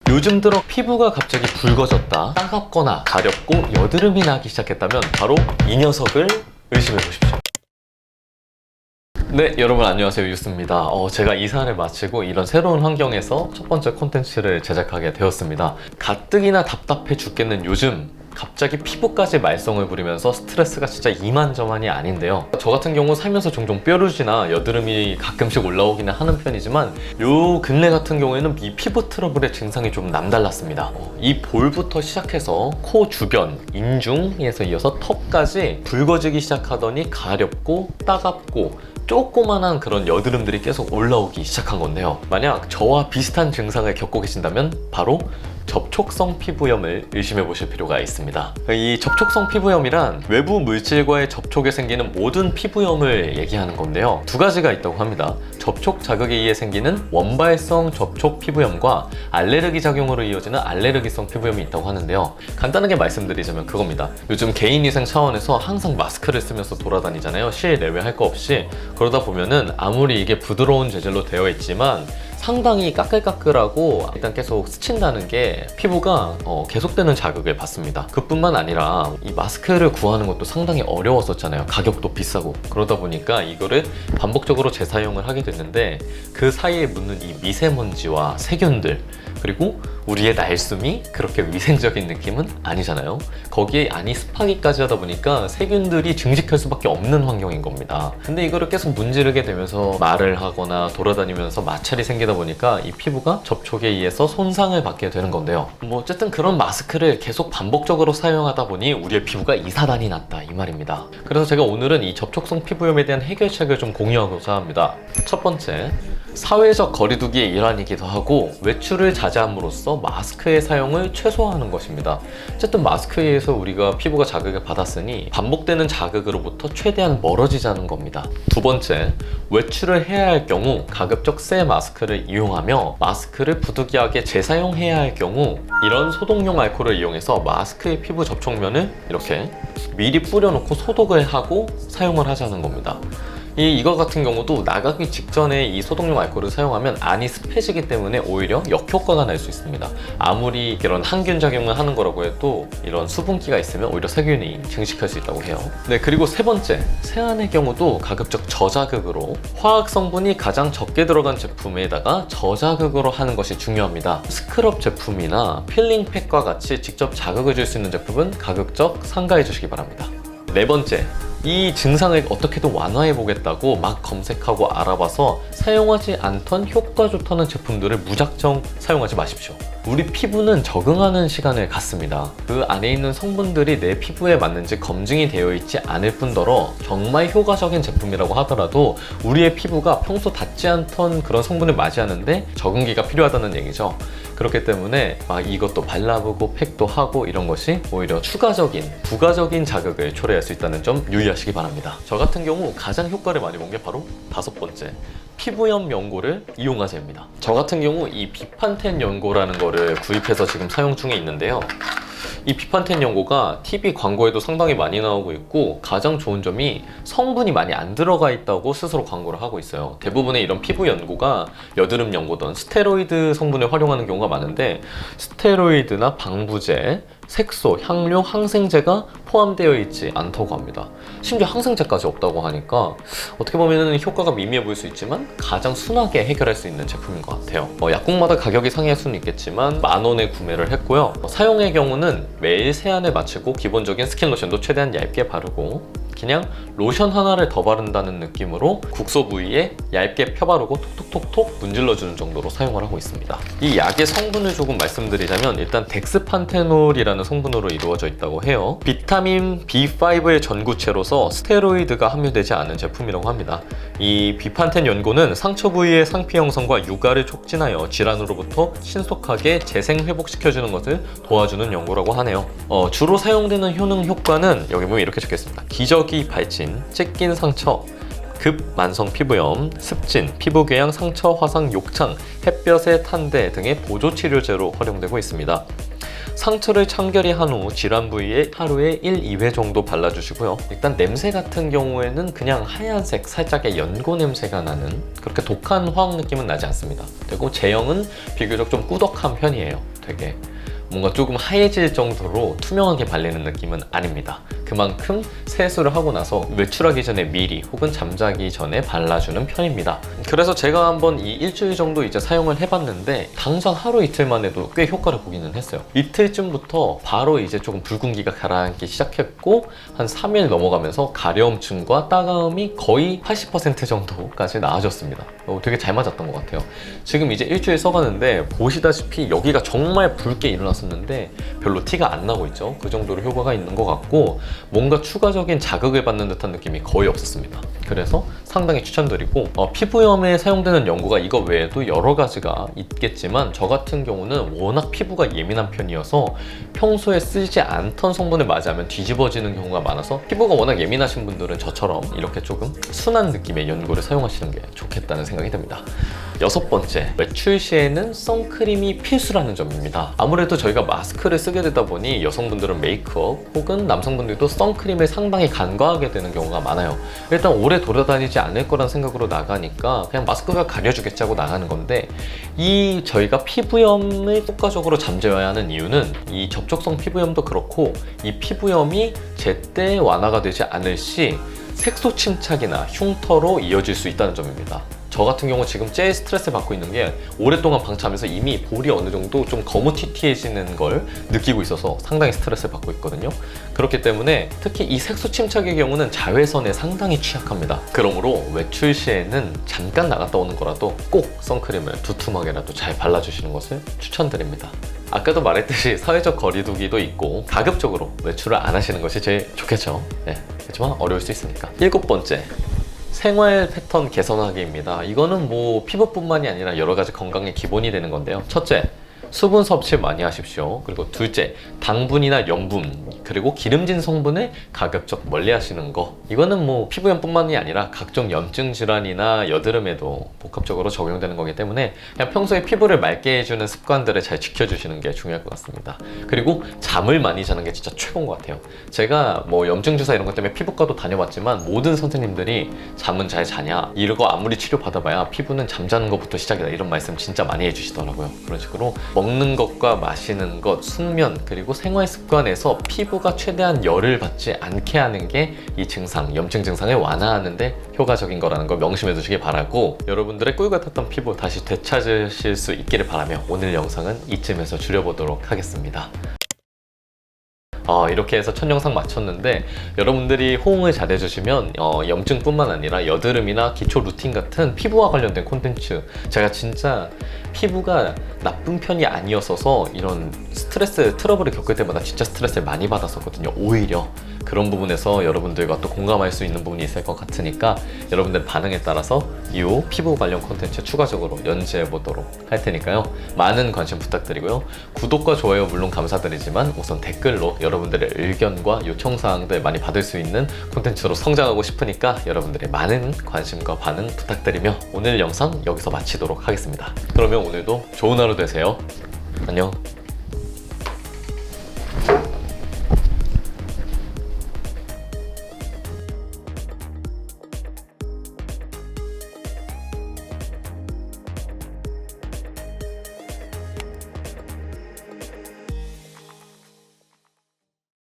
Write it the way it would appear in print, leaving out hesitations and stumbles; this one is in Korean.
요즘 들어 피부가 갑자기 붉어졌다, 따갑거나 가렵고 여드름이 나기 시작했다면 바로 이 녀석을 의심해 보십시오. 네, 여러분 안녕하세요, 유스입니다. 제가 이사를 마치고 이런 새로운 환경에서 첫 번째 콘텐츠를 제작하게 되었습니다. 가뜩이나 답답해 죽겠는 요즘 갑자기 피부까지 말썽을 부리면서 스트레스가 진짜 이만저만이 아닌데요. 저 같은 경우 살면서 종종 뾰루지나 여드름이 가끔씩 올라오기는 하는 편이지만 요 근래 같은 경우에는 이 피부 트러블의 증상이 좀 남달랐습니다. 이 볼부터 시작해서 코 주변, 인중에서 이어서 턱까지 붉어지기 시작하더니 가렵고 따갑고 조그만한 그런 여드름들이 계속 올라오기 시작한 건데요. 만약 저와 비슷한 증상을 겪고 계신다면 바로 접촉성 피부염을 의심해 보실 필요가 있습니다. 이 접촉성 피부염이란 외부 물질과의 접촉에 생기는 모든 피부염을 얘기하는 건데요. 두 가지가 있다고 합니다. 접촉 자극에 의해 생기는 원발성 접촉 피부염과 알레르기 작용으로 이어지는 알레르기성 피부염이 있다고 하는데요. 간단하게 말씀드리자면 그겁니다. 요즘 개인위생 차원에서 항상 마스크를 쓰면서 돌아다니잖아요. 실내외 할 거 없이. 그러다 보면은 아무리 이게 부드러운 재질로 되어 있지만 상당히 까끌까끌하고 일단 계속 스친다는 게 피부가 계속되는 자극을 받습니다. 그뿐만 아니라 이 마스크를 구하는 것도 상당히 어려웠었잖아요. 가격도 비싸고. 그러다 보니까 이거를 반복적으로 재사용을 하게 됐는데 그 사이에 묻는 이 미세먼지와 세균들, 그리고 우리의 날숨이 그렇게 위생적인 느낌은 아니잖아요. 거기에 안이 습하기까지 하다 보니까 세균들이 증식할 수밖에 없는 환경인 겁니다. 근데 이거를 계속 문지르게 되면서 말을 하거나 돌아다니면서 마찰이 생기다 보니까 이 피부가 접촉에 의해서 손상을 받게 되는 건데요. 어쨌든 그런 마스크를 계속 반복적으로 사용하다 보니 우리의 피부가 이사단이 났다, 이 말입니다. 그래서 제가 오늘은 이 접촉성 피부염에 대한 해결책을 좀 공유하고자 합니다. 첫 번째, 사회적 거리두기의 일환이기도 하고 외출을 자제함으로써 마스크의 사용을 최소화하는 것입니다. 어쨌든 마스크에 의해서 우리가 피부가 자극을 받았으니 반복되는 자극으로부터 최대한 멀어지자는 겁니다. 두 번째, 외출을 해야 할 경우 가급적 새 마스크를 이용하며 마스크를 부득이하게 재사용해야 할 경우 이런 소독용 알코올을 이용해서 마스크의 피부 접촉면을 이렇게 미리 뿌려놓고 소독을 하고 사용을 하자는 겁니다. 이거 같은 경우도 나가기 직전에 이 소독용 알코올을 사용하면 안이 습해지기 때문에 오히려 역효과가 날 수 있습니다. 아무리 이런 항균 작용을 하는 거라고 해도 이런 수분기가 있으면 오히려 세균이 증식할 수 있다고 해요. 네, 그리고 세 번째, 세안의 경우도 가급적 저자극으로 화학 성분이 가장 적게 들어간 제품에다가 저자극으로 하는 것이 중요합니다. 스크럽 제품이나 필링팩과 같이 직접 자극을 줄 수 있는 제품은 가급적 삼가해 주시기 바랍니다. 네 번째, 이 증상을 어떻게든 완화해 보겠다고 막 검색하고 알아봐서 사용하지 않던 효과 좋다는 제품들을 무작정 사용하지 마십시오. 우리 피부는 적응하는 시간을 갖습니다. 그 안에 있는 성분들이 내 피부에 맞는지 검증이 되어 있지 않을 뿐더러 정말 효과적인 제품이라고 하더라도 우리의 피부가 평소 닿지 않던 그런 성분을 맞이하는데 적응기가 필요하다는 얘기죠. 그렇기 때문에 막 이것도 발라보고 팩도 하고 이런 것이 오히려 추가적인, 부가적인 자극을 초래할 수 있다는 점 유의하시기 바랍니다. 저 같은 경우 가장 효과를 많이 본 게 바로 다섯 번째, 피부염 연고를 이용하세요입니다. 저 같은 경우 이 비판텐 연고라는 거를 구입해서 지금 사용 중에 있는데요. 이 비판텐 연고가 TV 광고에도 상당히 많이 나오고 있고 가장 좋은 점이 성분이 많이 안 들어가 있다고 스스로 광고를 하고 있어요. 대부분의 이런 피부 연고가 여드름 연고든 스테로이드 성분을 활용하는 경우가 많은데 스테로이드나 방부제, 색소, 향료, 항생제가 포함되어 있지 않다고 합니다. 심지어 항생제까지 없다고 하니까 어떻게 보면 효과가 미미해 보일 수 있지만 가장 순하게 해결할 수 있는 제품인 것 같아요. 약국마다 가격이 상이할 수는 있겠지만 10,000원에 구매를 했고요. 사용의 경우는 매일 세안을 마치고 기본적인 스킨 로션도 최대한 얇게 바르고 그냥 로션 하나를 더 바른다는 느낌으로 국소 부위에 얇게 펴바르고 톡톡톡톡 문질러주는 정도로 사용을 하고 있습니다. 이 약의 성분을 조금 말씀드리자면 일단 덱스판테놀이라는 성분으로 이루어져 있다고 해요. 비타민 B5의 전구체로서 스테로이드가 함유되지 않은 제품이라고 합니다. 이 비판텐 연고는 상처 부위의 상피 형성과 유가를 촉진하여 질환으로부터 신속하게 재생 회복시켜주는 것을 도와주는 연고라고 하네요. 주로 사용되는 효능 효과는 여기 보면 이렇게 적혀있습니다. 기저귀 발진, 찢긴 상처, 급 만성 피부염, 습진, 피부궤양, 상처, 화상, 욕창, 햇볕의 탄대 등의 보조 치료제로 활용되고 있습니다. 상처를 청결히 한 후 질환 부위에 하루에 1, 2회 정도 발라주시고요. 일단 냄새 같은 경우에는 그냥 하얀색 살짝의 연고 냄새가 나는 그렇게 독한 화학 느낌은 나지 않습니다. 그리고 제형은 비교적 좀 꾸덕한 편이에요. 되게 뭔가 조금 하얘질 정도로 투명하게 발리는 느낌은 아닙니다. 그만큼 세수를 하고 나서 외출하기 전에 미리 혹은 잠자기 전에 발라주는 편입니다. 그래서 제가 한번 이 일주일 정도 이제 사용을 해봤는데 당장 하루 이틀만 해도 꽤 효과를 보기는 했어요. 이틀쯤부터 바로 이제 조금 붉은기가 가라앉기 시작했고 한 3일 넘어가면서 가려움증과 따가움이 거의 80% 정도까지 나아졌습니다. 되게 잘 맞았던 것 같아요. 지금 이제 일주일 써가는데 보시다시피 여기가 정말 붉게 일어났었는데 별로 티가 안 나고 있죠. 그 정도로 효과가 있는 것 같고 뭔가 추가적인 자극을 받는 듯한 느낌이 거의 없었습니다. 그래서 상당히 추천드리고 피부염에 사용되는 연고가 이거 외에도 여러 가지가 있겠지만 저 같은 경우는 워낙 피부가 예민한 편이어서 평소에 쓰지 않던 성분을 맞이하면 뒤집어지는 경우가 많아서 피부가 워낙 예민하신 분들은 저처럼 이렇게 조금 순한 느낌의 연고를 사용하시는 게 좋겠다는 생각이 듭니다. 6번째, 외출 시에는 선크림이 필수라는 점입니다. 아무래도 저희가 마스크를 쓰게 되다 보니 여성분들은 메이크업 혹은 남성분들도 선크림을 상당히 간과하게 되는 경우가 많아요. 일단 오래 돌아다니지 않을 거란 생각으로 나가니까 그냥 마스크가 가려주겠지 하고 나가는 건데 이 저희가 피부염을 효과적으로 잠재워야 하는 이유는 이 접촉성 피부염도 그렇고 이 피부염이 제때 완화가 되지 않을 시 색소 침착이나 흉터로 이어질 수 있다는 점입니다. 저 같은 경우 지금 제일 스트레스 받고 있는 게 오랫동안 방치하면서 이미 볼이 어느 정도 좀 거무튀튀해지는 걸 느끼고 있어서 상당히 스트레스를 받고 있거든요. 그렇기 때문에 특히 이 색소 침착의 경우는 자외선에 상당히 취약합니다. 그러므로 외출 시에는 잠깐 나갔다 오는 거라도 꼭 선크림을 두툼하게라도 잘 발라주시는 것을 추천드립니다. 아까도 말했듯이 사회적 거리두기도 있고 가급적으로 외출을 안 하시는 것이 제일 좋겠죠. 네, 그렇지만 어려울 수 있으니까. 7번째, 생활 패턴 개선하기입니다. 이거는 뭐 피부뿐만이 아니라 여러 가지 건강의 기본이 되는 건데요. 첫째, 수분 섭취 많이 하십시오. 그리고 둘째, 당분이나 염분 그리고 기름진 성분을 가급적 멀리 하시는 거. 이거는 뭐 피부염뿐만이 아니라 각종 염증 질환이나 여드름에도 복합적으로 적용되는 거기 때문에 그냥 평소에 피부를 맑게 해주는 습관들을 잘 지켜주시는 게 중요할 것 같습니다. 그리고 잠을 많이 자는 게 진짜 최고인 것 같아요. 제가 뭐 염증 주사 이런 것 때문에 피부과도 다녀봤지만 모든 선생님들이 잠은 잘 자냐, 이거 아무리 치료 받아봐야 피부는 잠자는 것부터 시작이다, 이런 말씀 진짜 많이 해주시더라고요. 그런 식으로 먹는 것과 마시는 것, 숙면, 그리고 생활 습관에서 피부가 최대한 열을 받지 않게 하는 게 이 증상, 염증 증상을 완화하는 데 효과적인 거라는 걸 명심해 두시기 바라고, 여러분들의 꿀 같았던 피부 다시 되찾으실 수 있기를 바라며 오늘 영상은 이쯤에서 줄여보도록 하겠습니다. 이렇게 해서 첫 영상 마쳤는데 여러분들이 호응을 잘 해주시면 염증뿐만 아니라 여드름이나 기초 루틴 같은 피부와 관련된 콘텐츠, 제가 진짜 피부가 나쁜 편이 아니었어서 이런 스트레스, 트러블을 겪을 때마다 진짜 스트레스를 많이 받았었거든요. 오히려 그런 부분에서 여러분들과 또 공감할 수 있는 부분이 있을 것 같으니까 여러분들 반응에 따라서 이 피부 관련 콘텐츠 추가적으로 연재해 보도록 할 테니까요. 많은 관심 부탁드리고요. 구독과 좋아요 물론 감사드리지만 우선 댓글로 여러분들의 의견과 요청사항들 많이 받을 수 있는 콘텐츠로 성장하고 싶으니까 여러분들의 많은 관심과 반응 부탁드리며 오늘 영상 여기서 마치도록 하겠습니다. 그러면 오늘도 좋은 하루 되세요. 안녕.